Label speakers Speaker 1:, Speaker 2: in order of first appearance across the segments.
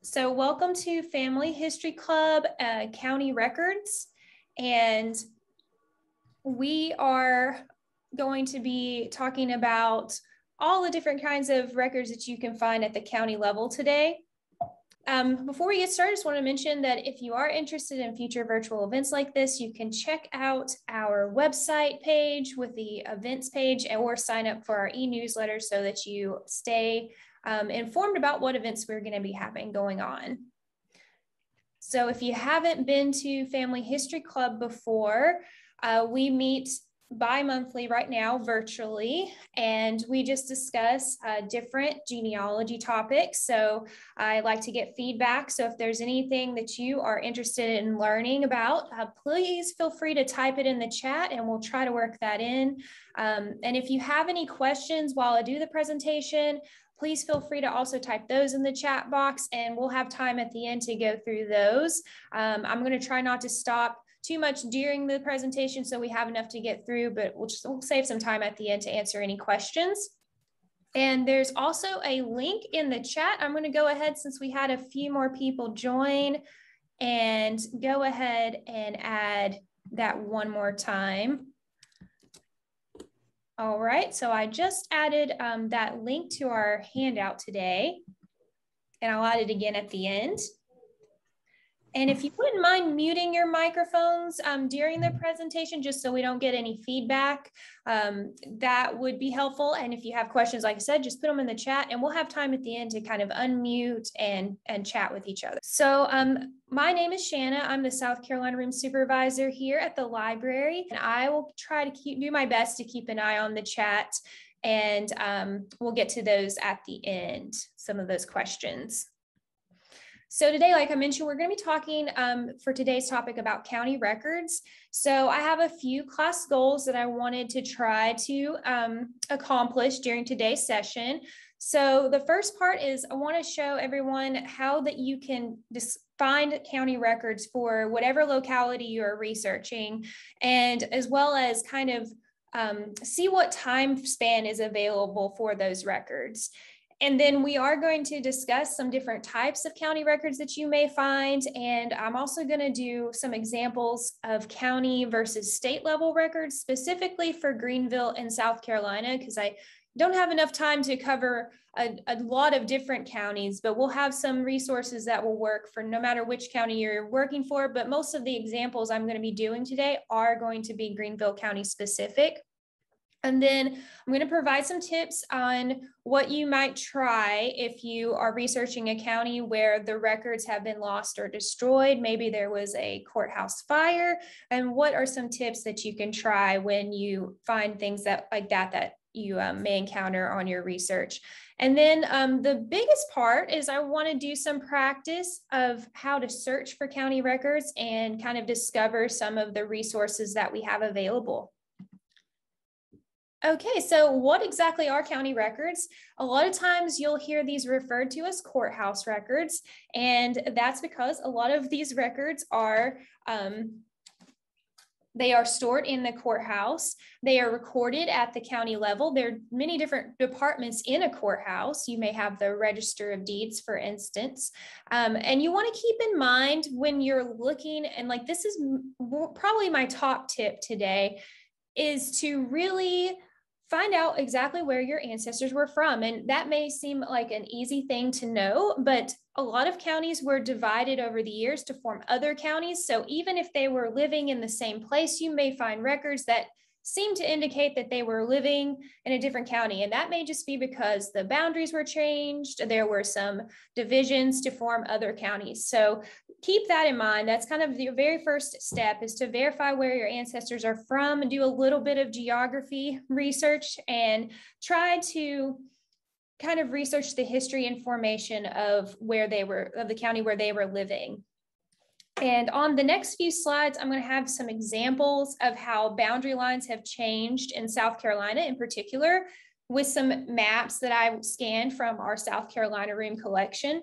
Speaker 1: So welcome to Family History Club, County Records, and we are going to be talking about all the different kinds of records that you can find at the county level today. Before we get started, I just want to mention that if you are interested in future virtual events like this, you can check out our website page with the events page or sign up for our e-newsletter so that you stay informed about what events we're going to be having going on. So if you haven't been to Family History Club before, we meet bi-monthly right now virtually, and we just discuss different genealogy topics. So I like to get feedback. So if there's anything that you are interested in learning about, please feel free to type it in the chat and we'll try to work that in. And if you have any questions while I do the presentation, please feel free to also type those in the chat box and we'll have time at the end to go through those. I'm going to try not to stop too much during the presentation so we have enough to get through, but we'll save some time at the end to answer any questions. And there's also a link in the chat. I'm going to go ahead, since we had a few more people join, and go ahead and add that one more time. All right, so I just added that link to our handout today, and I'll add it again at the end. And if you wouldn't mind muting your microphones during the presentation, just so we don't get any feedback, that would be helpful. And if you have questions, like I said, just put them in the chat and we'll have time at the end to kind of unmute and chat with each other. So my name is Shanna. I'm the South Carolina Room Supervisor here at the library. And I will try to do my best to keep an eye on the chat. And we'll get to those at the end, some of those questions. So today, like I mentioned, we're going to be talking for today's topic about county records. So I have a few class goals that I wanted to try to accomplish during today's session. So the first part is I want to show everyone how that you can find county records for whatever locality you're researching, and as well as kind of see what time span is available for those records. And then we are going to discuss some different types of county records that you may find. And I'm also going to do some examples of county versus state level records, specifically for Greenville and South Carolina, because I don't have enough time to cover a lot of different counties, but we'll have some resources that will work for no matter which county you're working for. But most of the examples I'm going to be doing today are going to be Greenville County specific. And then I'm going to provide some tips on what you might try if you are researching a county where the records have been lost or destroyed. Maybe there was a courthouse fire, and what are some tips that you can try when you find things like that you may encounter on your research. And then the biggest part is I want to do some practice of how to search for county records and kind of discover some of the resources that we have available. Okay, so what exactly are county records? A lot of times you'll hear these referred to as courthouse records, and that's because a lot of these records are they are stored in the courthouse. They are recorded at the county level. There are many different departments in a courthouse. You may have the Register of Deeds, for instance. And you want to keep in mind when you're looking, and like this is probably my top tip today, is to really find out exactly where your ancestors were from. And that may seem like an easy thing to know, but a lot of counties were divided over the years to form other counties. So even if they were living in the same place, you may find records that seem to indicate that they were living in a different county. And that may just be because the boundaries were changed. There were some divisions to form other counties. So keep that in mind. That's kind of the very first step, is to verify where your ancestors are from, and do a little bit of geography research and try to kind of research the history and formation of where they were, of the county where they were living. And on the next few slides, I'm going to have some examples of how boundary lines have changed in South Carolina in particular, with some maps that I scanned from our South Carolina Room collection.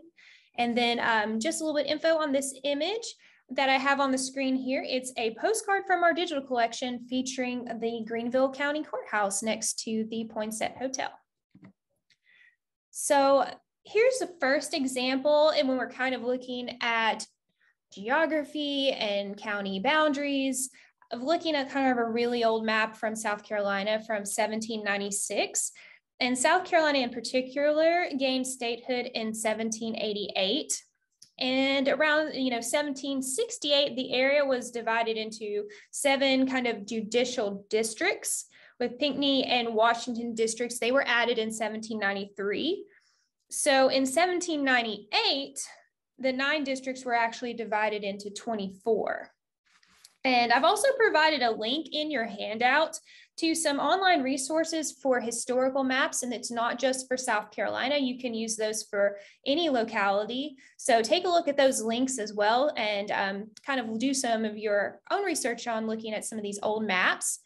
Speaker 1: And then just a little bit info on this image that I have on the screen here. It's a postcard from our digital collection featuring the Greenville County Courthouse next to the Poinsett Hotel. So here's the first example, and when we're kind of looking at geography and county boundaries, of looking at kind of a really old map from South Carolina from 1796. And South Carolina in particular gained statehood in 1788. And around 1768, the area was divided into 7 kind of judicial districts, with Pinckney and Washington districts. They were added in 1793. So in 1798, the 9 districts were actually divided into 24. And I've also provided a link in your handout to some online resources for historical maps, and it's not just for South Carolina. You can use those for any locality. So take a look at those links as well, and kind of do some of your own research on looking at some of these old maps.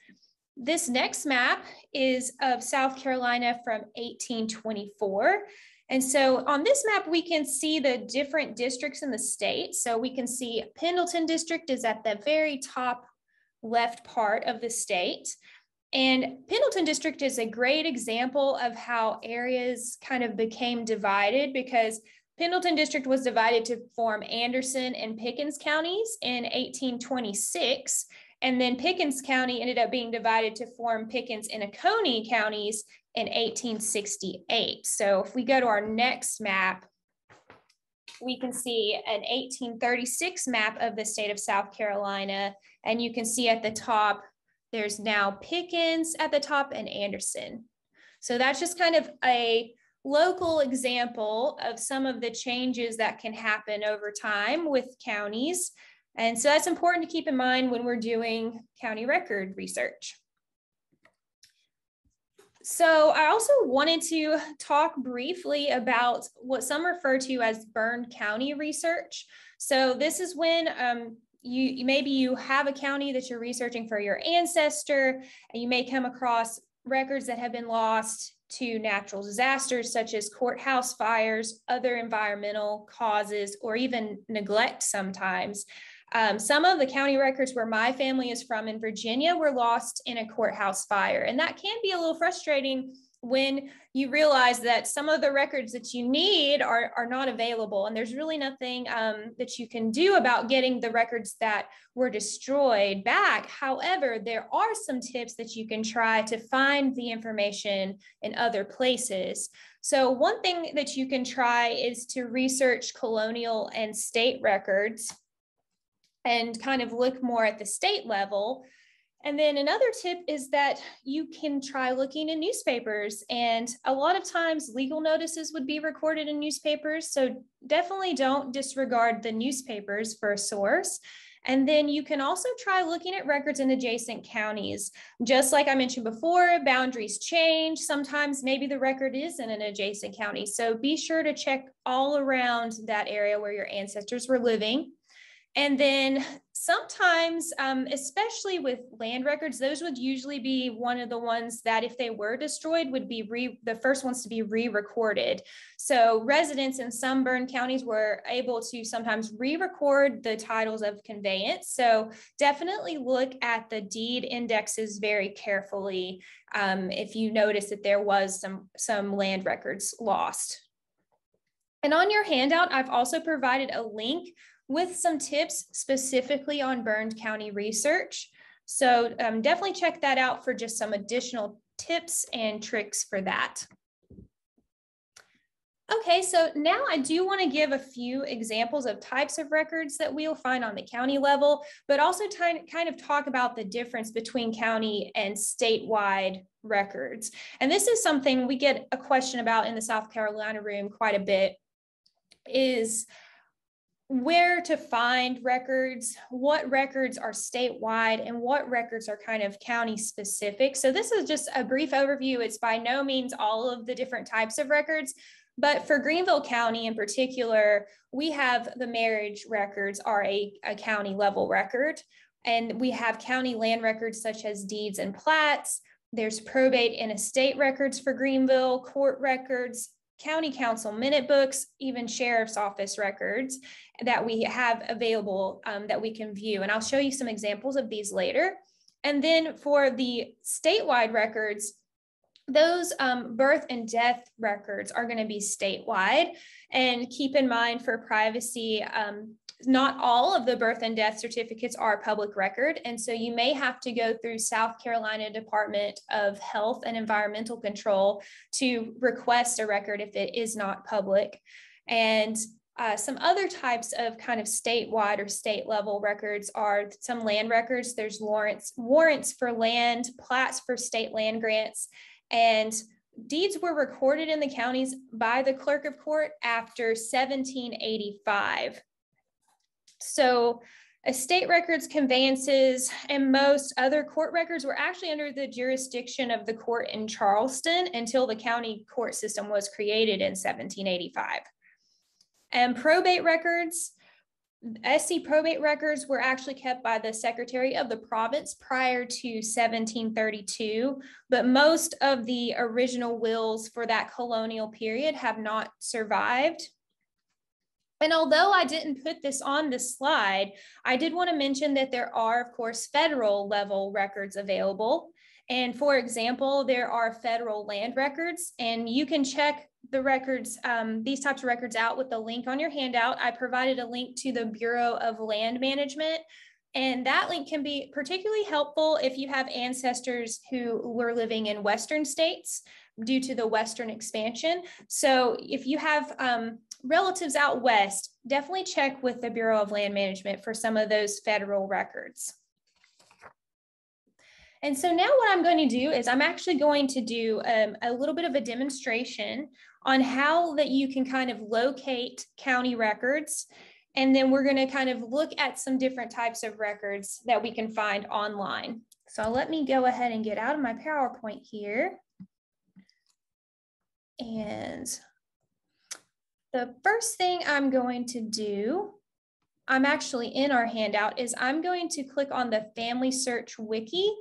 Speaker 1: This next map is of South Carolina from 1824. And so on this map, we can see the different districts in the state. So we can see Pendleton District is at the very top left part of the state. And Pendleton District is a great example of how areas kind of became divided, because Pendleton District was divided to form Anderson and Pickens counties in 1826. And then Pickens County ended up being divided to form Pickens and Oconee counties in 1868. So if we go to our next map, we can see an 1836 map of the state of South Carolina. And you can see at the top, there's now Pickens at the top and Anderson. So that's just kind of a local example of some of the changes that can happen over time with counties. And so that's important to keep in mind when we're doing county record research. So I also wanted to talk briefly about what some refer to as burned county research. So this is when maybe you have a county that you're researching for your ancestor, and you may come across records that have been lost to natural disasters such as courthouse fires, other environmental causes, or even neglect sometimes. Some of the county records where my family is from in Virginia were lost in a courthouse fire. And that can be a little frustrating when you realize that some of the records that you need are not available. And there's really nothing that you can do about getting the records that were destroyed back. However, there are some tips that you can try to find the information in other places. So one thing that you can try is to research colonial and state records and kind of look more at the state level. And then another tip is that you can try looking in newspapers, and a lot of times legal notices would be recorded in newspapers. So definitely don't disregard the newspapers for a source. And then you can also try looking at records in adjacent counties. Just like I mentioned before, boundaries change. Sometimes maybe the record is in an adjacent county. So be sure to check all around that area where your ancestors were living. And then sometimes, especially with land records, those would usually be one of the ones that if they were destroyed would be the first ones to be re-recorded. So residents in some burned counties were able to sometimes re-record the titles of conveyance. So definitely look at the deed indexes very carefully if you notice that there was some land records lost. And on your handout, I've also provided a link with some tips specifically on burned county research. So definitely check that out for just some additional tips and tricks for that. Okay, so now I do want to give a few examples of types of records that we'll find on the county level, but also kind of talk about the difference between county and statewide records. And this is something we get a question about in the South Carolina room quite a bit, is where to find records, what records are statewide, and what records are kind of county specific. So this is just a brief overview. It's by no means all of the different types of records, but for Greenville County in particular, we have the marriage records are a county level record, and we have county land records such as deeds and plats. There's probate and estate records for Greenville, court records, county council minute books, even sheriff's office records that we have available that we can view. And I'll show you some examples of these later. And then for the statewide records, those birth and death records are going to be statewide. And keep in mind for privacy, not all of the birth and death certificates are public record. And so you may have to go through South Carolina Department of Health and Environmental Control to request a record if it is not public. And some other types of kind of statewide or state level records are some land records. There's warrants for land, plats for state land grants, and deeds were recorded in the counties by the clerk of court after 1785. So estate records, conveyances, and most other court records were actually under the jurisdiction of the court in Charleston until the county court system was created in 1785. And probate records, SC probate records were actually kept by the Secretary of the Province prior to 1732, but most of the original wills for that colonial period have not survived. And although I didn't put this on the slide, I did want to mention that there are, of course, federal level records available. And for example, there are federal land records, and you can check the records, these types of records out with the link on your handout. I provided a link to the Bureau of Land Management, and that link can be particularly helpful if you have ancestors who were living in Western states due to the Western expansion. So if you have relatives out West, definitely check with the Bureau of Land Management for some of those federal records. And so now what I'm going to do is I'm actually going to do a little bit of a demonstration on how that you can kind of locate county records. And then we're going to kind of look at some different types of records that we can find online. So let me go ahead and get out of my PowerPoint here. And the first thing I'm going to do, I'm actually in our handout, is I'm going to click on the Family Search Wiki.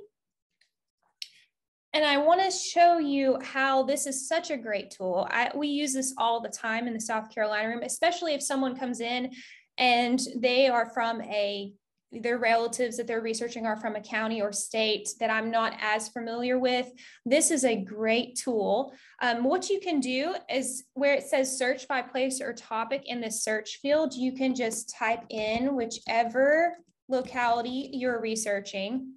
Speaker 1: And I want to show you how this is such a great tool. We use this all the time in the South Carolina room, especially if someone comes in and they are from their relatives that they're researching are from a county or state that I'm not as familiar with. This is a great tool. What you can do is where it says search by place or topic in the search field, you can just type in whichever locality you're researching.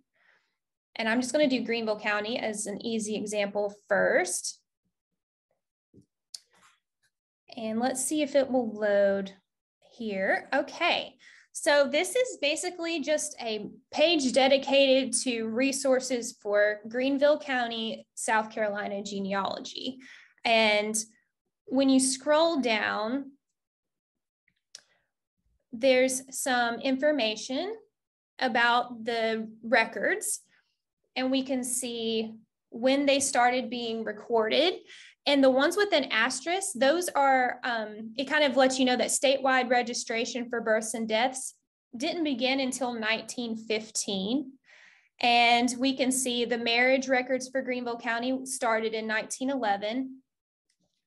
Speaker 1: And I'm just going to do Greenville County as an easy example first. And let's see if it will load here. Okay, so this is basically just a page dedicated to resources for Greenville County, South Carolina genealogy. And when you scroll down, there's some information about the records. And we can see when they started being recorded. And the ones with an asterisk, those are, it kind of lets you know that statewide registration for births and deaths didn't begin until 1915. And we can see the marriage records for Greenville County started in 1911.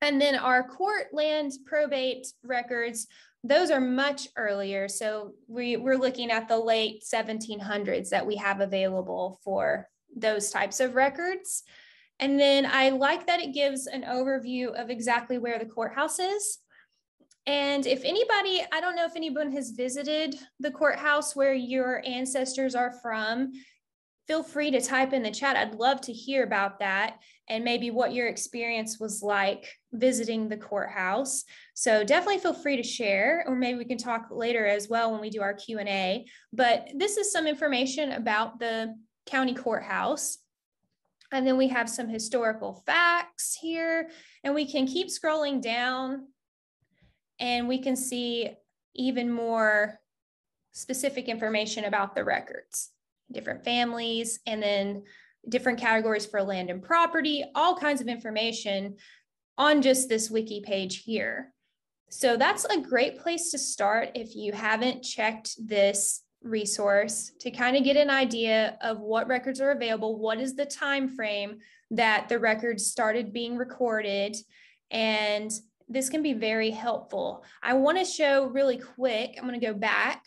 Speaker 1: And then our court land probate records, those are much earlier. So we're looking at the late 1700s that we have available for those types of records. And then I like that it gives an overview of exactly where the courthouse is. And if anybody, I don't know if anyone has visited the courthouse where your ancestors are from, feel free to type in the chat. I'd love to hear about that and maybe what your experience was like visiting the courthouse. So definitely feel free to share, or maybe we can talk later as well when we do our Q&A. But this is some information about the county courthouse. And then we have some historical facts here, and we can keep scrolling down and we can see even more specific information about the records, different families, and then different categories for land and property, all kinds of information on just this wiki page here. So that's a great place to start if you haven't checked this resource, to kind of get an idea of what records are available, what is the time frame that the records started being recorded, and this can be very helpful. I want to show really quick, I'm going to go back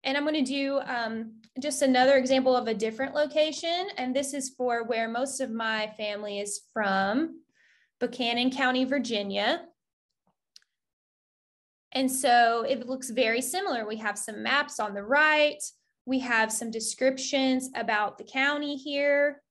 Speaker 1: And I'm going to do just another example of a different location. And this is for where most of my family is from, Buchanan County, Virginia. And so it looks very similar. We have some maps on the right. We have some descriptions about the county here.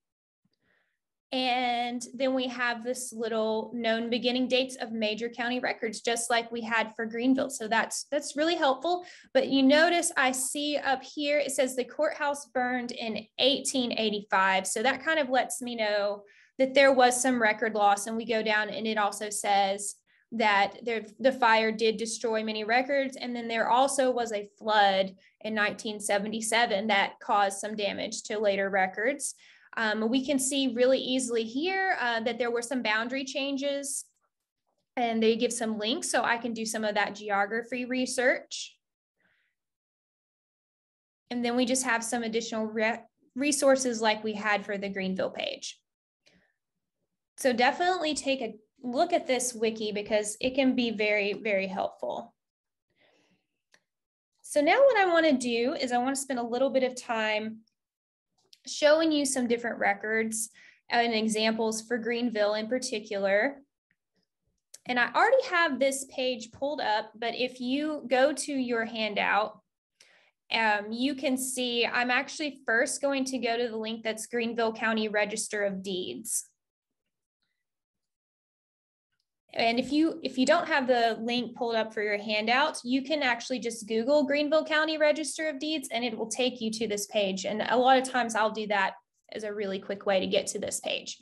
Speaker 1: And then we have this little known beginning dates of major county records, just like we had for Greenville. So that's really helpful. But you notice I see up here, it says the courthouse burned in 1885. So that kind of lets me know that there was some record loss. And we go down and it also says that the fire did destroy many records. And then there also was a flood in 1977 that caused some damage to later records. We can see really easily here that there were some boundary changes, and they give some links, so I can do some of that geography research. And then we just have some additional resources like we had for the Greenville page. So definitely take a look at this wiki because it can be very, very helpful. So now what I want to do is I want to spend a little bit of time showing you some different records and examples for Greenville in particular. And I already have this page pulled up, but if you go to your handout, you can see I'm actually first going to go to the link that's Greenville County Register of Deeds. And if you don't have the link pulled up for your handout, you can actually just Google Greenville County Register of Deeds and it will take you to this page. And a lot of times I'll do that as a really quick way to get to this page.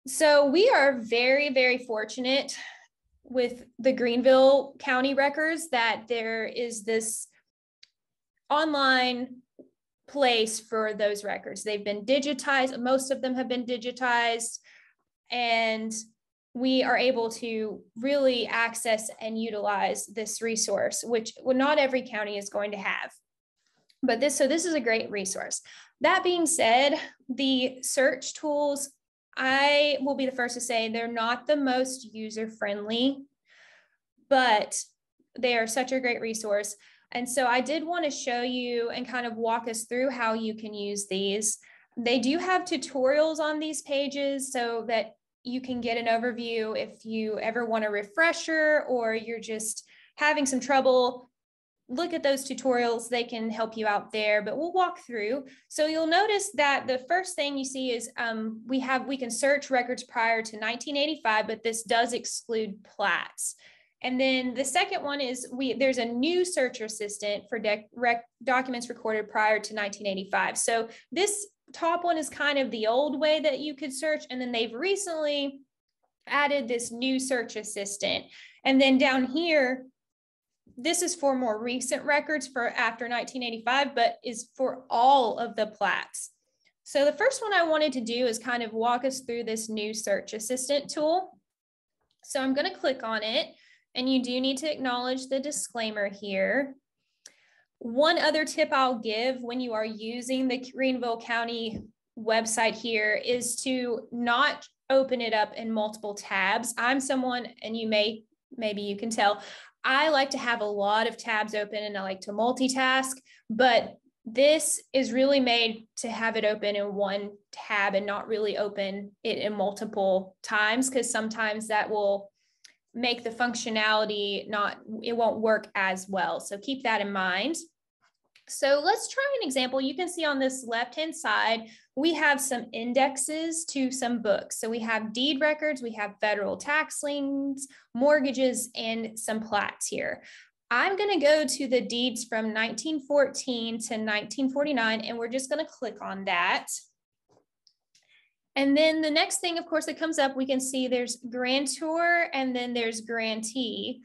Speaker 1: So we are very, very fortunate with the Greenville County records that there is this online place for those records. They've been digitized. Most of them have been digitized, and we are able to really access and utilize this resource, which not every county is going to have. But this is a great resource. That being said, the search tools, I will be the first to say they're not the most user-friendly, but they are such a great resource. And so I did want to show you and kind of walk us through how you can use these. They do have tutorials on these pages so that you can get an overview if you ever want a refresher or you're just having some trouble. Look at those tutorials, they can help you out there, but we'll walk through. So you'll notice that the first thing you see is we can search records prior to 1985, but this does exclude plats. And then the second one is there's a new search assistant for documents recorded prior to 1985. So this top one is kind of the old way that you could search. And then they've recently added this new search assistant. And then down here, this is for more recent records for after 1985, but is for all of the plats. So the first one I wanted to do is kind of walk us through this new search assistant tool. So I'm going to click on it, and you do need to acknowledge the disclaimer here. One other tip I'll give when you are using the Greenville County website here is to not open it up in multiple tabs. I'm someone, and maybe you can tell, I like to have a lot of tabs open and I like to multitask, but this is really made to have it open in one tab and not really open it in multiple times, because sometimes that will make the functionality it won't work as well. So keep that in mind. So let's try an example. You can see on this left-hand side, we have some indexes to some books. So we have deed records, we have federal tax liens, mortgages, and some plats here. I'm going to go to the deeds from 1914 to 1949, and we're just going to click on that. And then the next thing, of course, that comes up, we can see there's grantor and then there's grantee.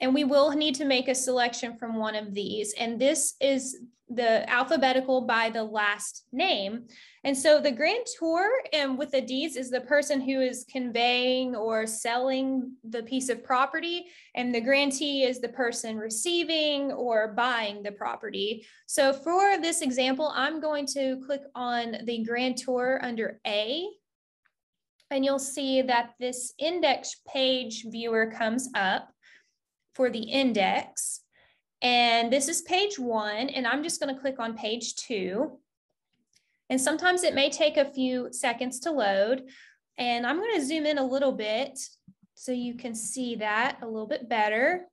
Speaker 1: And we will need to make a selection from one of these. And this is the alphabetical by the last name. And so the grantor with the deeds is the person who is conveying or selling the piece of property. And the grantee is the person receiving or buying the property. So for this example, I'm going to click on the grantor under A. And you'll see that this index page viewer comes up for the index. And this is page 1, and I'm just going to click on page 2. And sometimes it may take a few seconds to load. And I'm going to zoom in a little bit so you can see that a little bit better.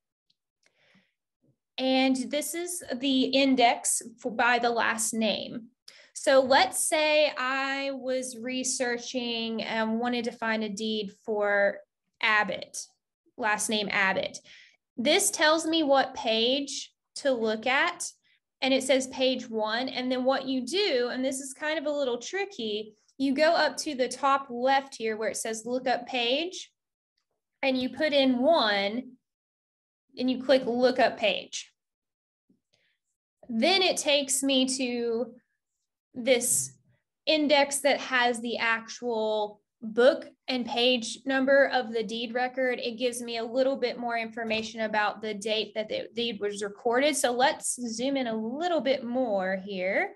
Speaker 1: And this is the index by the last name. So let's say I was researching and wanted to find a deed for Abbott, last name Abbott. This tells me what page to look at, and it says page 1. And then what you do, and this is kind of a little tricky, you go up to the top left here where it says look up page, and you put in 1, and you click look up page. Then it takes me to this index that has the actual book and page number of the deed record. It gives me a little bit more information about the date that the deed was recorded. So let's zoom in a little bit more here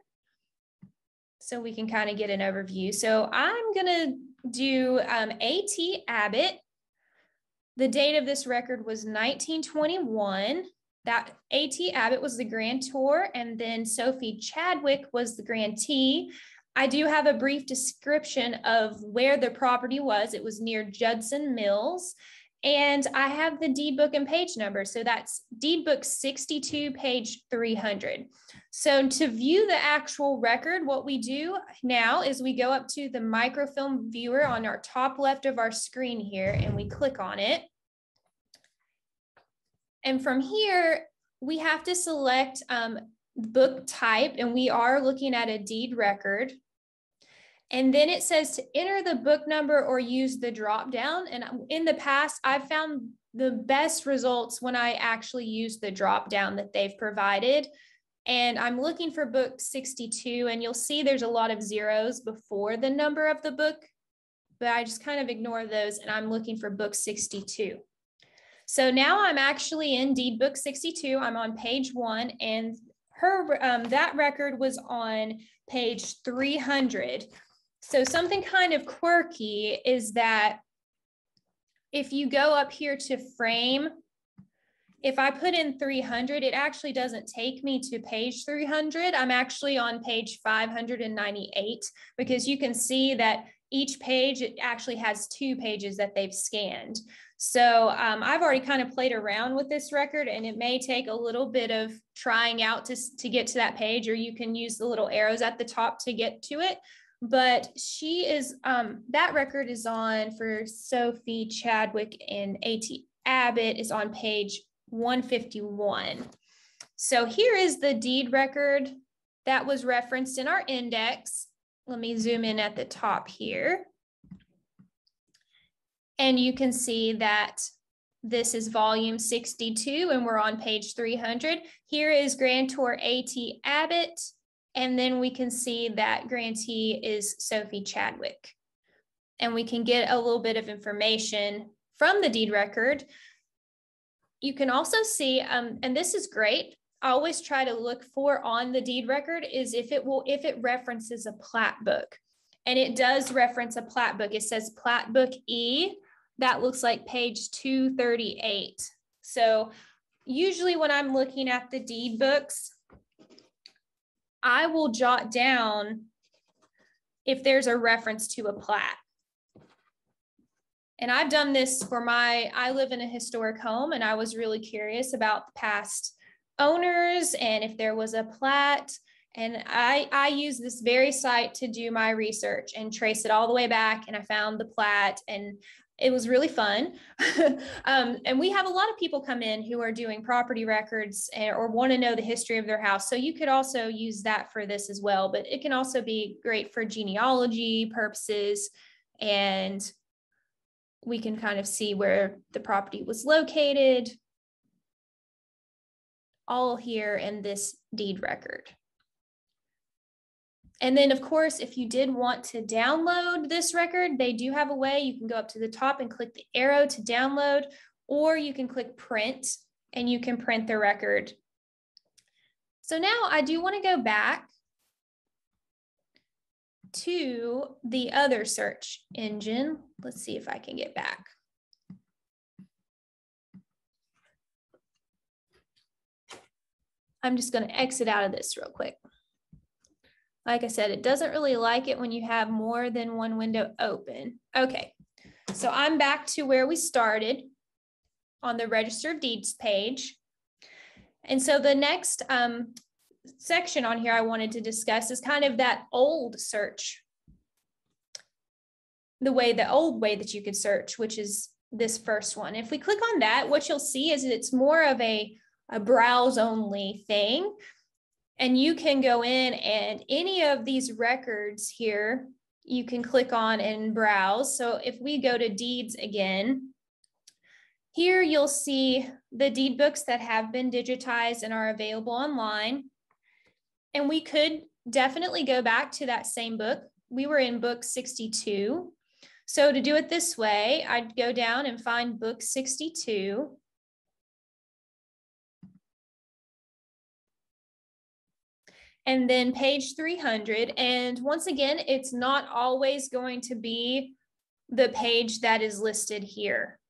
Speaker 1: so we can kind of get an overview. So I'm going to do A.T. Abbott. The date of this record was 1921. That A.T. Abbott was the grantor, and then Sophie Chadwick was the grantee. I do have a brief description of where the property was. It was near Judson Mills, and I have the deed book and page number. So that's deed book 62, page 300. So to view the actual record, what we do now is we go up to the microfilm viewer on our top left of our screen here, and we click on it. And from here, we have to select book type, and we are looking at a deed record. And then it says to enter the book number or use the drop down. And in the past, I've found the best results when I actually use the drop down that they've provided. And I'm looking for book 62, and you'll see there's a lot of zeros before the number of the book, but I just kind of ignore those, and I'm looking for book 62. So now I'm actually in deed book 62. I'm on page 1, and that record was on page 300. So something kind of quirky is that if you go up here to frame, if I put in 300, it actually doesn't take me to page 300. I'm actually on page 598, because you can see that each page, it actually has 2 pages that they've scanned. So I've already kind of played around with this record, and it may take a little bit of trying out to get to that page, or you can use the little arrows at the top to get to it. But she is, that record is on for Sophie Chadwick, and A.T. Abbott is on page 151. So here is the deed record that was referenced in our index. Let me zoom in at the top here. And you can see that this is volume 62, and we're on page 300. Here is grantor A.T. Abbott. And then we can see that grantee is Sophie Chadwick. And we can get a little bit of information from the deed record. You can also see, and this is great, I always try to look for on the deed record is if it references a plat book. And it does reference a plat book. It says plat book E. That looks like page 238. So usually when I'm looking at the deed books, I will jot down if there's a reference to a plat. And I've done this for I live in a historic home, and I was really curious about the past owners and if there was a plat. And I use this very site to do my research and trace it all the way back. And I found the plat, and it was really fun. And we have a lot of people come in who are doing property records or want to know the history of their house. So you could also use that for this as well, but it can also be great for genealogy purposes. And we can kind of see where the property was located, all here in this deed record. And then, of course, if you did want to download this record, they do have a way. You can go up to the top and click the arrow to download, or you can click print, and you can print the record. So now I do want to go back to the other search engine. Let's see if I can get back. I'm just going to exit out of this real quick. Like I said, it doesn't really like it when you have more than one window open. Okay, so I'm back to where we started on the Register of Deeds page. And so the next section on here I wanted to discuss is kind of that old search, the old way that you could search, which is this first one. If we click on that, what you'll see is it's more of a browse only thing. And you can go in and any of these records here, you can click on and browse. So if we go to deeds again, here you'll see the deed books that have been digitized and are available online. And we could definitely go back to that same book. We were in book 62. So to do it this way, I'd go down and find book 62. And then page 300. And once again, it's not always going to be the page that is listed here.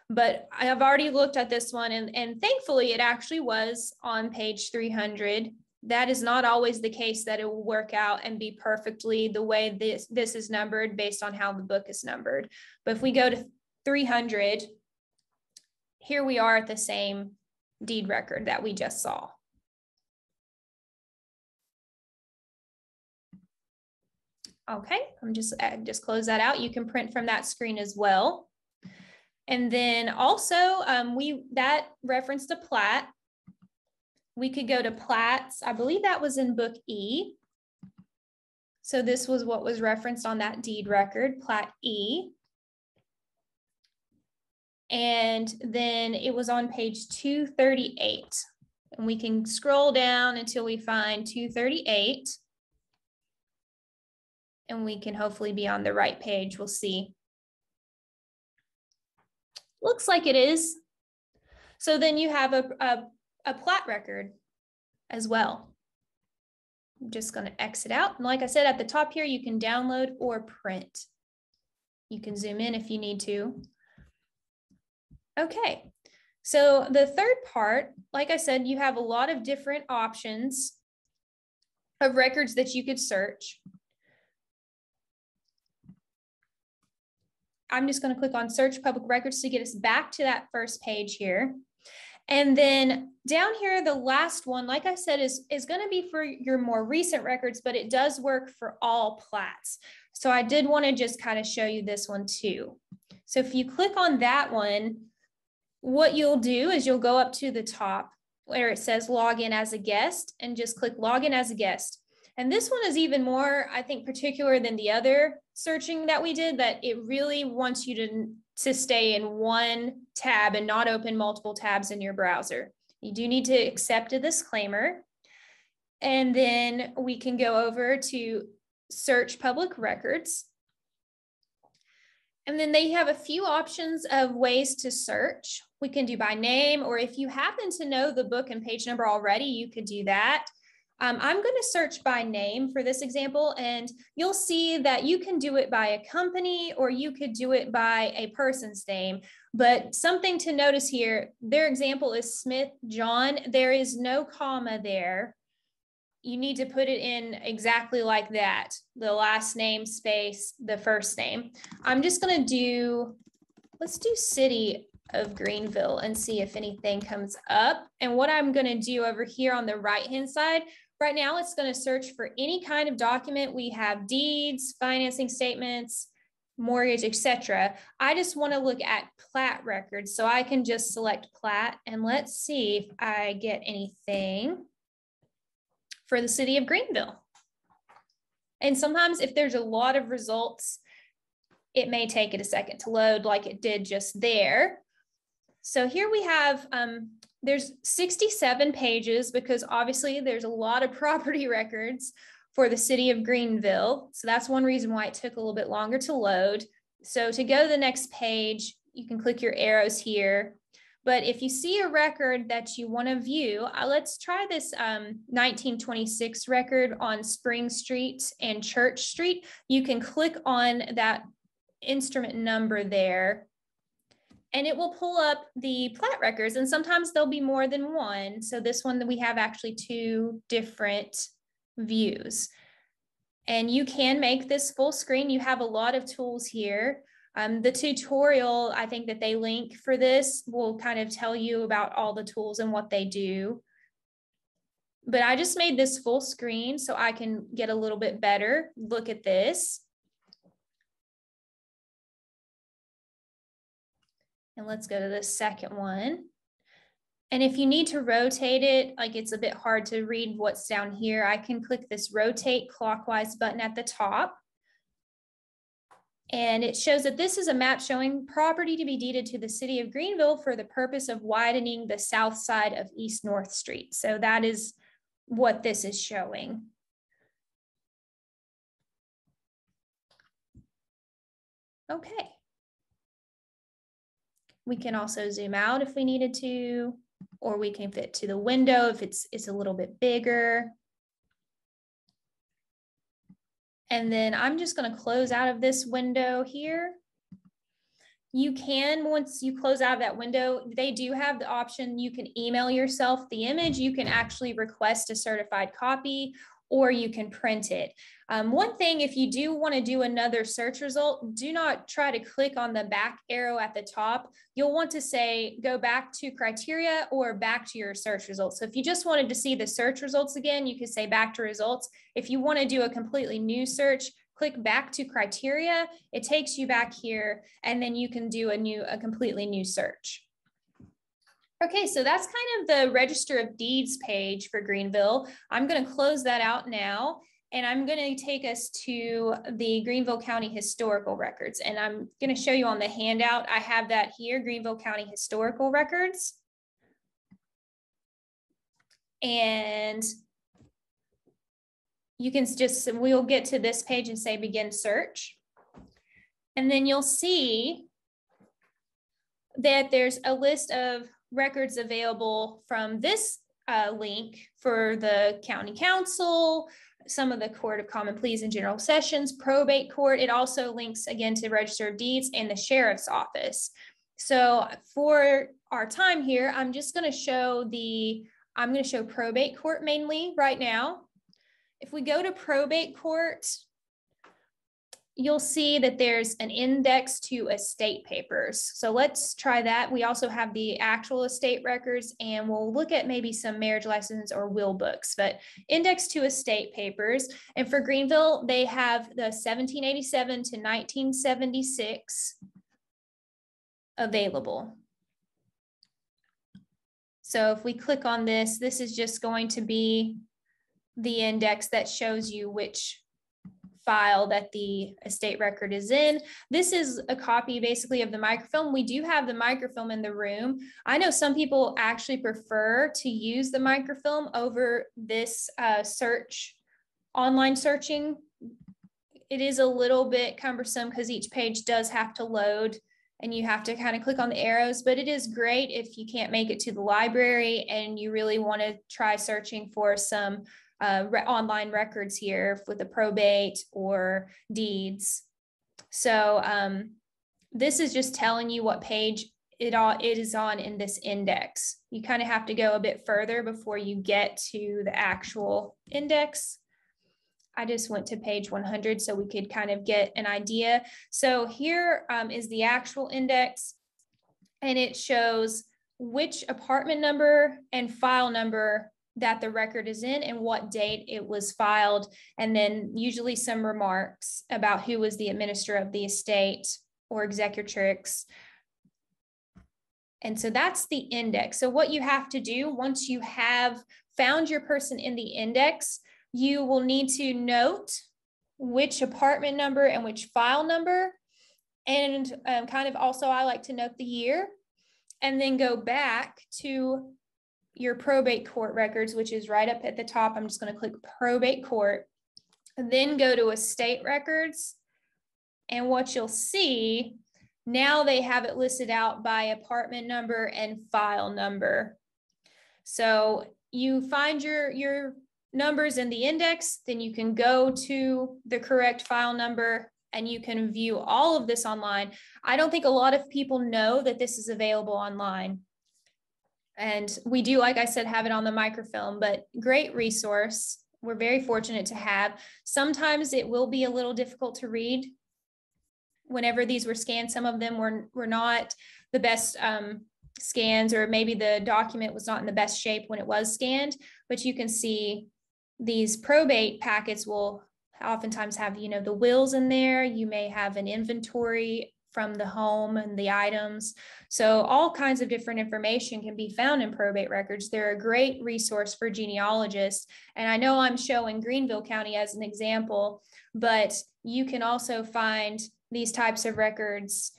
Speaker 1: But I have already looked at this one and thankfully it actually was on page 300. That is not always the case that it will work out and be perfectly the way this is numbered based on how the book is numbered. But if we go to 300, here we are at the same deed record that we just saw. Okay, I'm just close that out. You can print from that screen as well. And then also that referenced a plat. We could go to plats. I believe that was in book E. So this was what was referenced on that deed record, plat E. And then it was on page 238. And we can scroll down until we find 238. And we can hopefully be on the right page. We'll see. Looks like it is. So then you have a plat record as well. I'm just going to exit out. And like I said, at the top here, you can download or print. You can zoom in if you need to. Okay. So the third part, like I said, you have a lot of different options of records that you could search. I'm just going to click on search public records to get us back to that first page here. And then down here, the last one, like I said, is going to be for your more recent records, but it does work for all plats. So I did want to just kind of show you this one too. So if you click on that one, what you'll do is you'll go up to the top where it says log in as a guest and just click log in as a guest. And this one is even more, I think, particular than the other searching that we did, that it really wants you to stay in one tab and not open multiple tabs in your browser. You do need to accept a disclaimer. And then we can go over to search public records. And then they have a few options of ways to search. We can do by name, or if you happen to know the book and page number already, you could do that. I'm going to search by name for this example, and you'll see that you can do it by a company or you could do it by a person's name. But something to notice here, their example is Smith John. There is no comma there. You need to put it in exactly like that, the last name space, the first name. I'm just going to let's do City of Greenville and see if anything comes up. And what I'm going to do over here on the right-hand side, right now, it's going to search for any kind of document. We have deeds, financing statements, mortgage, etc. I just want to look at plat records. So I can just select plat and let's see if I get anything for the City of Greenville. And sometimes if there's a lot of results, it may take it a second to load like it did just there. So here we have, there's 67 pages because obviously there's a lot of property records for the City of Greenville. So that's one reason why it took a little bit longer to load. So to go to the next page, you can click your arrows here. But if you see a record that you want to view, let's try this 1926 record on Spring Street and Church Street. You can click on that instrument number there. and it will pull up the plat records, and sometimes there'll be more than one. So this one that we have actually 2 different views. And you can make this full screen. You have a lot of tools here. The tutorial, I think that they link for this will kind of tell you about all the tools and what they do. But I just made this full screen so I can get a little bit better look at this. And let's go to the second one. And if you need to rotate it, like it's a bit hard to read what's down here, I can click this rotate clockwise button at the top. And it shows that this is a map showing property to be deeded to the city of Greenville for the purpose of widening the south side of East North Street. So that is what this is showing. Okay. We can also zoom out if we needed to, or we can fit to the window if it's a little bit bigger. And then I'm just going to close out of this window here. You can, once you close out of that window, they do have the option, you can email yourself the image, you can actually request a certified copy, or you can print it. One thing, if you do want to do another search result, do not try to click on the back arrow at the top. You'll want to say, go back to criteria or back to your search results. So if you just wanted to see the search results again, you could say back to results. If you want to do a completely new search, click back to criteria. It takes you back here, and then you can do a completely new search. Okay, so that's kind of the Register of Deeds page for Greenville. I'm going to close that out now, and I'm going to take us to the Greenville County Historical Records. And I'm going to show you on the handout, I have that here, Greenville County Historical Records. And you can just, we'll get to this page and say begin search. And then you'll see that there's a list of records available from this link for the county council, some of the Court of Common Pleas and General Sessions, probate court. It also links again to Register of Deeds and the Sheriff's Office. So for our time here, I'm just going to show probate court mainly right now. If we go to probate court, you'll see that there's an index to estate papers. So let's try that. We also have the actual estate records, and we'll look at maybe some marriage license or will books, but index to estate papers. And for Greenville, they have the 1787 to 1976 available. So if we click on this, this is just going to be the index that shows you which file that the estate record is in. This is a copy basically of the microfilm. We do have the microfilm in the room. I know some people actually prefer to use the microfilm over this online searching. It is a little bit cumbersome because each page does have to load and you have to kind of click on the arrows, but it is great if you can't make it to the library and you really want to try searching for some online records here with the probate or deeds. So this is just telling you what page it is on in this index. You kind of have to go a bit further before you get to the actual index. I just went to page 100 so we could kind of get an idea. So here is the actual index, and it shows which apartment number and file number that the record is in and what date it was filed, and then usually some remarks about who was the administrator of the estate or executrix. And so that's the index. So what you have to do once you have found your person in the index, you will need to note which apartment number and which file number. And kind of also I like to note the year, and then go back to your probate court records, which is right up at the top. I'm just going to click probate court, and then go to estate records. And what you'll see, now they have it listed out by apartment number and file number. So you find your numbers in the index, then you can go to the correct file number and you can view all of this online. I don't think a lot of people know that this is available online. And we do, like I said, have it on the microfilm, but great resource. We're very fortunate to have. Sometimes it will be a little difficult to read. Whenever these were scanned, some of them were not the best scans, or maybe the document was not in the best shape when it was scanned, but you can see these probate packets will oftentimes have, you know, the wills in there. You may have an inventory from the home and the items. So all kinds of different information can be found in probate records. They're a great resource for genealogists. And I know I'm showing Greenville County as an example, but you can also find these types of records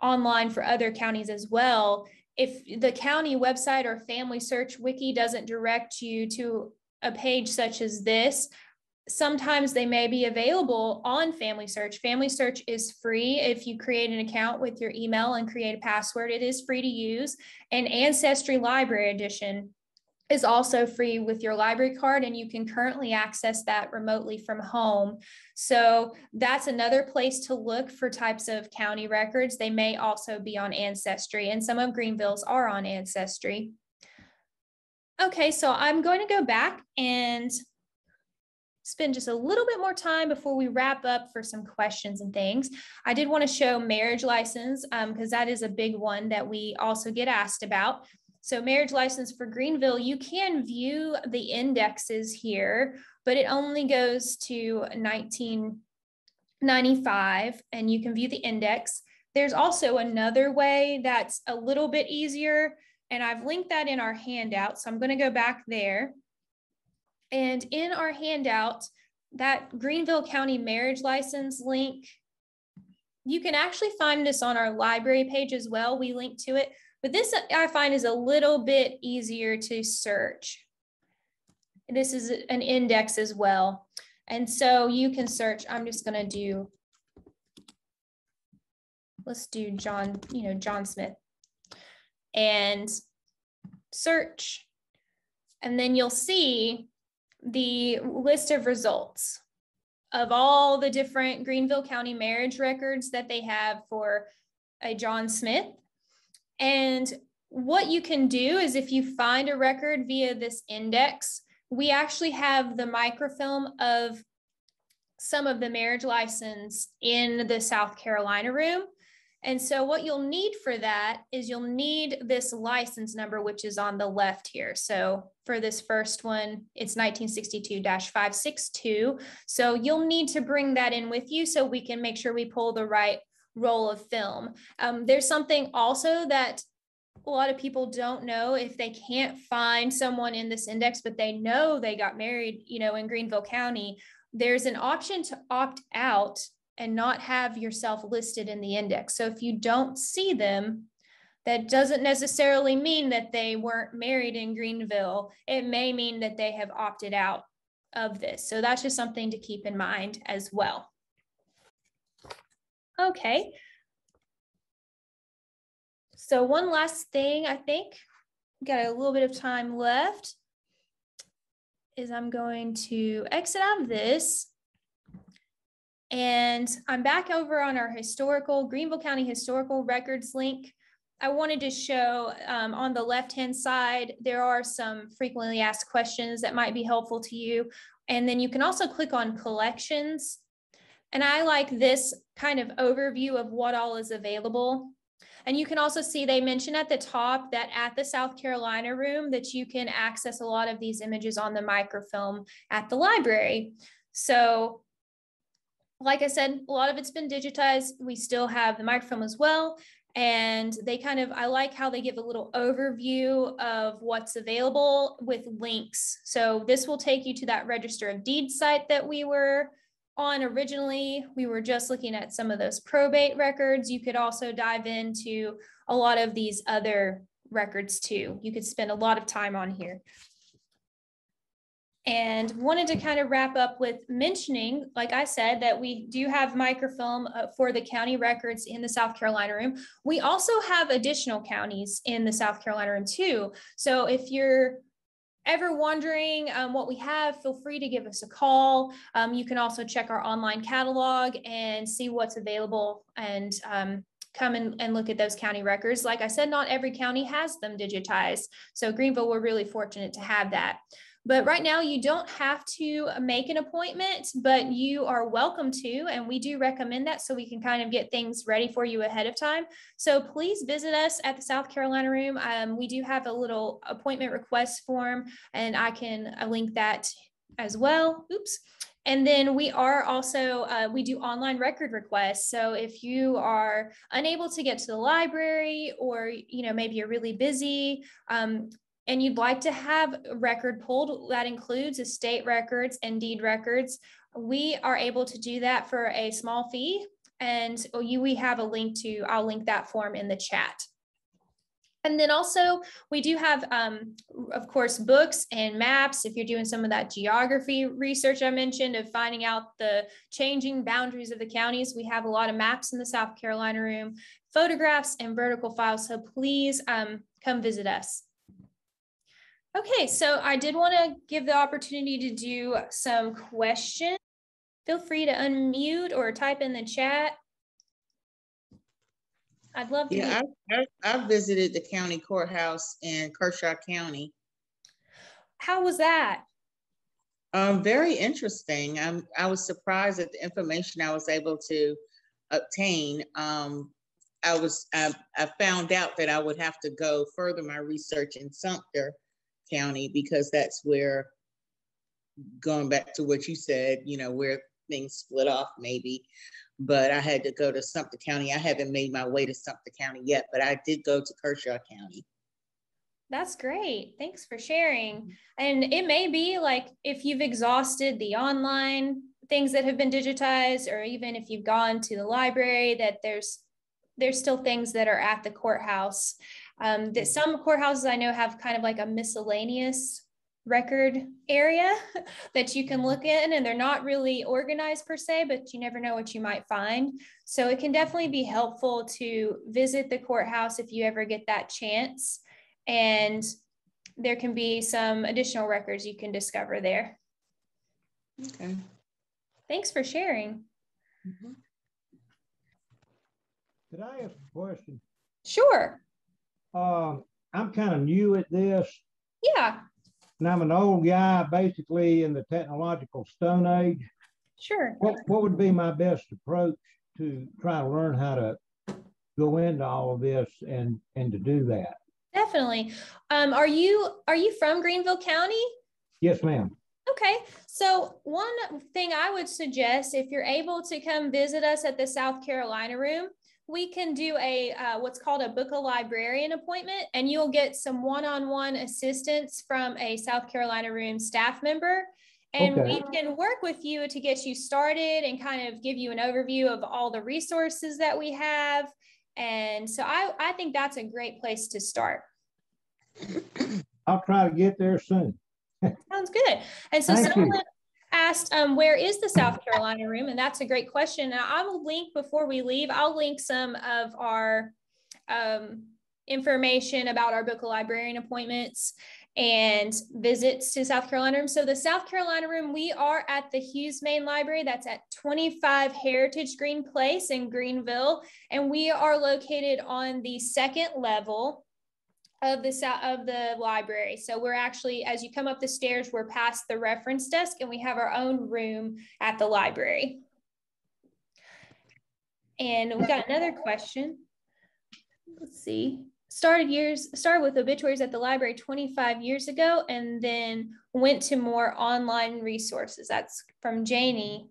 Speaker 1: online for other counties as well. If the county website or family search wiki doesn't direct you to a page such as this, sometimes they may be available on Family Search. Family Search is free. If you create an account with your email and create a password, it is free to use. And Ancestry Library Edition is also free with your library card, and you can currently access that remotely from home. So that's another place to look for types of county records. They may also be on Ancestry, and some of Greenville's are on Ancestry. Okay, so I'm going to go back and spend just a little bit more time before we wrap up for some questions and things. I did want to show marriage license because that is a big one that we also get asked about. So marriage license for Greenville, you can view the indexes here, but it only goes to 1995, and you can view the index. There's also another way that's a little bit easier, and I've linked that in our handout. So I'm going to go back there. And in our handout, that Greenville County marriage license link, you can actually find this on our library page as well. We link to it, but this I find is a little bit easier to search. This is an index as well. And so you can search, I'm just going to do, let's do John Smith, and search. And then you'll see the list of results of all the different Greenville County marriage records that they have for a John Smith. And what you can do is, if you find a record via this index, we actually have the microfilm of some of the marriage license in the South Carolina room. And so what you'll need for that is you'll need this license number, which is on the left here. So for this first one, it's 1962-562. So you'll need to bring that in with you so we can make sure we pull the right roll of film. There's something also that a lot of people don't know. If they can't find someone in this index, but they know they got married, in Greenville County, there's an option to opt out and not have yourself listed in the index. So if you don't see them, that doesn't necessarily mean that they weren't married in Greenville. It may mean that they have opted out of this. So that's just something to keep in mind as well. Okay. So one last thing, I think, got a little bit of time left, is I'm going to exit out of this. And I'm back over on our Greenville County Historical Records link. I wanted to show on the left-hand side, there are some frequently asked questions that might be helpful to you. And then you can also click on collections. And I like this kind of overview of what all is available. And you can also see they mention at the top that at the South Carolina room that you can access a lot of these images on the microfilm at the library. So like I said, a lot of it's been digitized. We still have the microfilm as well. And I like how they give a little overview of what's available with links. So this will take you to that Register of Deeds site that we were on originally. We were just looking at some of those probate records. You could also dive into a lot of these other records too. You could spend a lot of time on here. And wanted to kind of wrap up with mentioning, like I said, that we do have microfilm for the county records in the South Carolina room. We also have additional counties in the South Carolina room too. So if you're ever wondering what we have, feel free to give us a call. You can also check our online catalog and see what's available, and come and look at those county records. Like I said, not every county has them digitized. So Greenville, we're really fortunate to have that. But right now, you don't have to make an appointment, but you are welcome to, and we do recommend that so we can kind of get things ready for you ahead of time. So please visit us at the South Carolina Room. We do have a little appointment request form, and I can link that as well. Oops. And then we are also, we do online record requests. So if you are unable to get to the library, or, maybe you're really busy, and you'd like to have a record pulled, that includes estate records and deed records, we are able to do that for a small fee. And we have a link to, I'll link that form in the chat. And then also we do have, of course, books and maps. If you're doing some of that geography research I mentioned of finding out the changing boundaries of the counties, we have a lot of maps in the South Carolina Room, photographs and vertical files. So please come visit us. Okay, so I did want to give the opportunity to do some questions. Feel free to unmute or type in the chat. I'd love to.
Speaker 2: Yeah, I visited the county courthouse in Kershaw County.
Speaker 1: How was that?
Speaker 2: Very interesting. I was surprised at the information I was able to obtain. I found out that I would have to go further my research in Sumter County, because that's where, going back to what you said, where things split off maybe, but I had to go to Sumter County. I haven't made my way to Sumter County yet, but I did go to Kershaw County.
Speaker 1: That's great. Thanks for sharing. And it may be like, if you've exhausted the online things that have been digitized, or even if you've gone to the library, that there's still things that are at the courthouse. That some courthouses I know have kind of like a miscellaneous record area that you can look in, and they're not really organized per se, but you never know what you might find. So it can definitely be helpful to visit the courthouse if you ever get that chance, and there can be some additional records you can discover there.
Speaker 2: Okay.
Speaker 1: Thanks for sharing.
Speaker 2: Mm-hmm.
Speaker 3: Could I ask a question?
Speaker 1: Sure.
Speaker 3: I'm kind of new at this.
Speaker 1: Yeah.
Speaker 3: And I'm an old guy, basically in the technological Stone Age.
Speaker 1: Sure.
Speaker 3: What would be my best approach to try to learn how to go into all of this and to do that?
Speaker 1: Definitely. Are you from Greenville County?
Speaker 3: Yes, ma'am.
Speaker 1: Okay. So one thing I would suggest, if you're able to come visit us at the South Carolina Room, we can do a what's called a book a librarian appointment, and you'll get some one-on-one assistance from a South Carolina Room staff member. And
Speaker 3: okay,
Speaker 1: we can work with you to get you started and kind of give you an overview of all the resources that we have. And so I think that's a great place to start.
Speaker 3: I'll try to get there soon.
Speaker 1: Sounds good. And so someone asked, where is the South Carolina Room? And that's a great question. Now, I will link, before we leave, I'll link some of our information about our book a librarian appointments and visits to South Carolina Room. So the South Carolina Room, we are at the Hughes Main Library. That's at 25 Heritage Green Place in Greenville. And we are located on the second level of the library. So we're actually, as you come up the stairs, we're past the reference desk, and we have our own room at the library. And we got another question. Let's see. Started with obituaries at the library 25 years ago, and then went to more online resources. That's from Janie.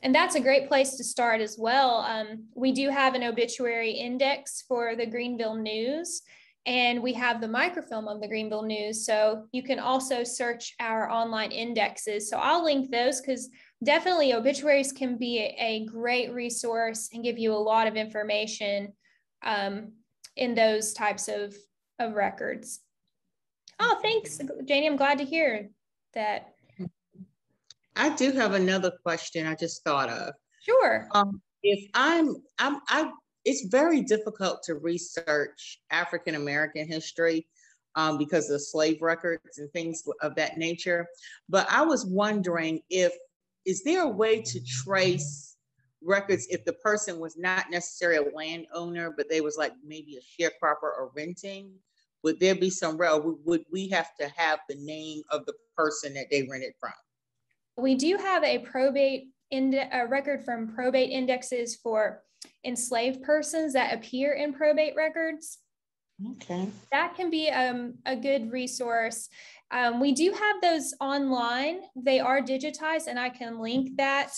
Speaker 1: And that's a great place to start as well. We do have an obituary index for the Greenville News, and we have the microfilm of the Greenville News. So you can also search our online indexes. So I'll link those, because definitely obituaries can be a great resource and give you a lot of information in those types of records. Oh, thanks, Janie. I'm glad to hear that.
Speaker 2: I do have another question I just thought of.
Speaker 1: Sure.
Speaker 2: If it's very difficult to research African-American history. because of slave records and things of that nature. But I was wondering is there a way to trace records if the person was not necessarily a landowner, but they was like maybe a sharecropper or renting? Would there be some, would we have to have the name of the person that they rented from?
Speaker 1: We do have a record from probate indexes for enslaved persons that appear in probate records.
Speaker 2: Okay.
Speaker 1: That can be a good resource. We do have those online. They are digitized, and I can link that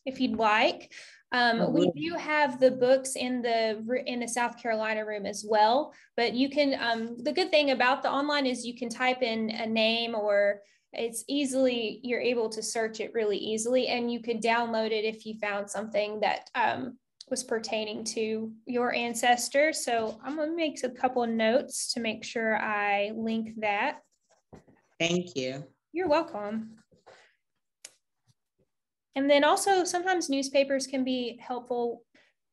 Speaker 1: if you'd like. We do have the books in the South Carolina room as well, but you can, the good thing about the online is you can type in a name, or you're able to search it really easily, and you could download it if you found something that was pertaining to your ancestor. So I'm going to make a couple of notes to make sure I link that.
Speaker 2: Thank you.
Speaker 1: You're welcome. And then also sometimes newspapers can be helpful.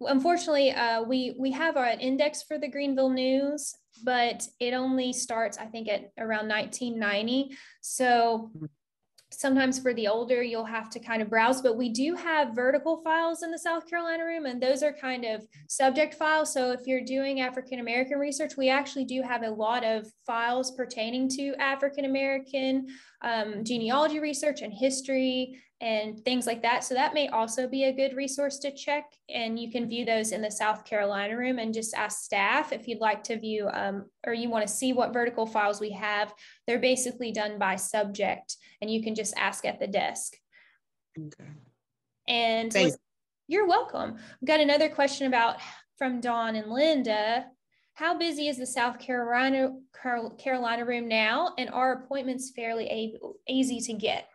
Speaker 1: Unfortunately, we have an index for the Greenville News, but it only starts, I think, at around 1990. So sometimes for the older, you'll have to kind of browse, but we do have vertical files in the South Carolina room, and those are kind of subject files. So if you're doing African-American research, we actually do have a lot of files pertaining to African-American genealogy research and history and things like that. So that may also be a good resource to check, and you can view those in the South Carolina room and just ask staff if you'd like to view or you want to see what vertical files we have. They're basically done by subject, and you can just ask at the desk.
Speaker 2: Okay.
Speaker 1: And you're welcome. We've got another question from Dawn and Linda. How busy is the South Carolina room now, and are appointments fairly easy to get?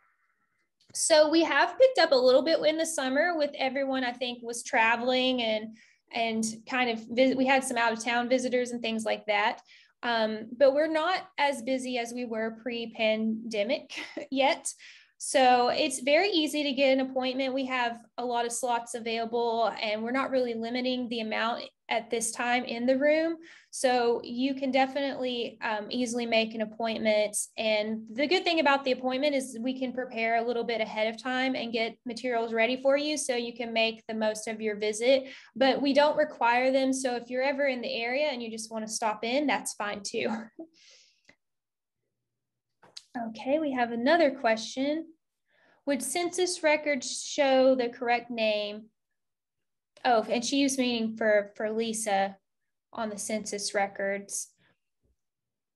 Speaker 1: So we have picked up a little bit in the summer with everyone, I think, was traveling and kind of we had some out of town visitors and things like that. But we're not as busy as we were pre-pandemic yet. So it's very easy to get an appointment. We have a lot of slots available, and we're not really limiting the amount at this time in the room. So you can definitely easily make an appointment. And the good thing about the appointment is we can prepare a little bit ahead of time and get materials ready for you so you can make the most of your visit, but we don't require them. So if you're ever in the area and you just want to stop in, that's fine too. Okay, we have another question. Would census records show the correct name? Oh, and she used meaning for Lisa on the census records.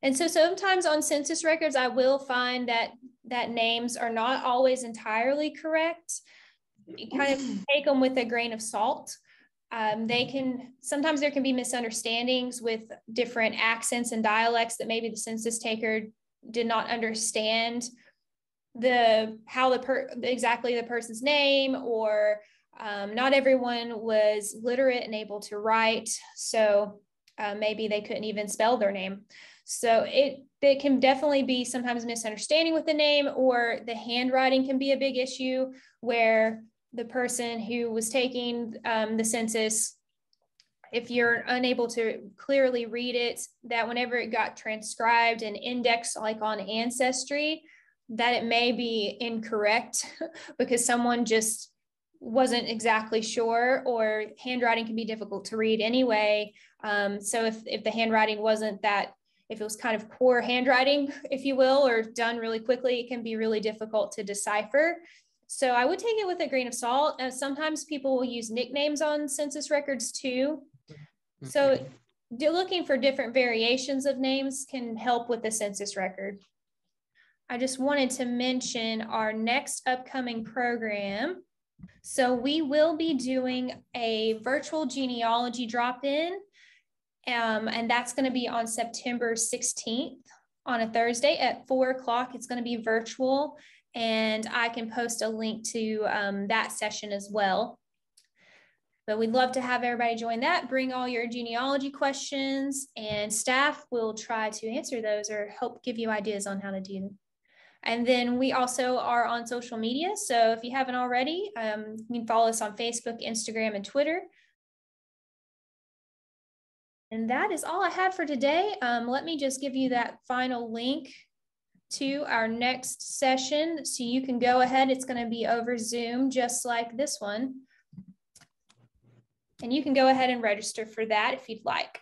Speaker 1: And so sometimes on census records, I will find that names are not always entirely correct. You kind of take them with a grain of salt. Sometimes there can be misunderstandings with different accents and dialects that maybe the census taker did not understand exactly the person's name, or not everyone was literate and able to write. So maybe they couldn't even spell their name. So it can definitely be sometimes misunderstanding with the name, or the handwriting can be a big issue where the person who was taking the census, if you're unable to clearly read it, that whenever it got transcribed and indexed like on Ancestry, that it may be incorrect because someone just wasn't exactly sure, or handwriting can be difficult to read anyway. So if the handwriting wasn't if it was kind of poor handwriting, if you will, or done really quickly, it can be really difficult to decipher. So I would take it with a grain of salt. Sometimes people will use nicknames on census records too. So looking for different variations of names can help with the census record. I just wanted to mention our next upcoming program. So we will be doing a virtual genealogy drop-in, and that's going to be on September 16th on a Thursday at 4 o'clock. It's going to be virtual, and I can post a link to that session as well. But we'd love to have everybody join that. Bring all your genealogy questions, and staff will try to answer those or help give you ideas on how to do them. And then we also are on social media. So if you haven't already, you can follow us on Facebook, Instagram, and Twitter. And that is all I had for today. Let me just give you that final link to our next session so you can go ahead. It's going to be over Zoom just like this one. And you can go ahead and register for that if you'd like.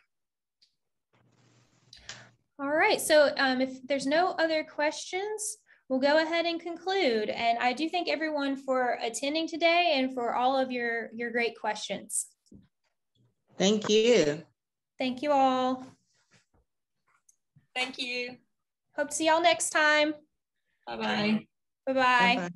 Speaker 1: All right, so if there's no other questions, we'll go ahead and conclude. And I do thank everyone for attending today and for all of your great questions.
Speaker 2: Thank you.
Speaker 1: Thank you all.
Speaker 4: Thank you.
Speaker 1: Hope to see y'all next time.
Speaker 4: Bye-bye.
Speaker 1: Bye-bye.
Speaker 2: Bye-bye.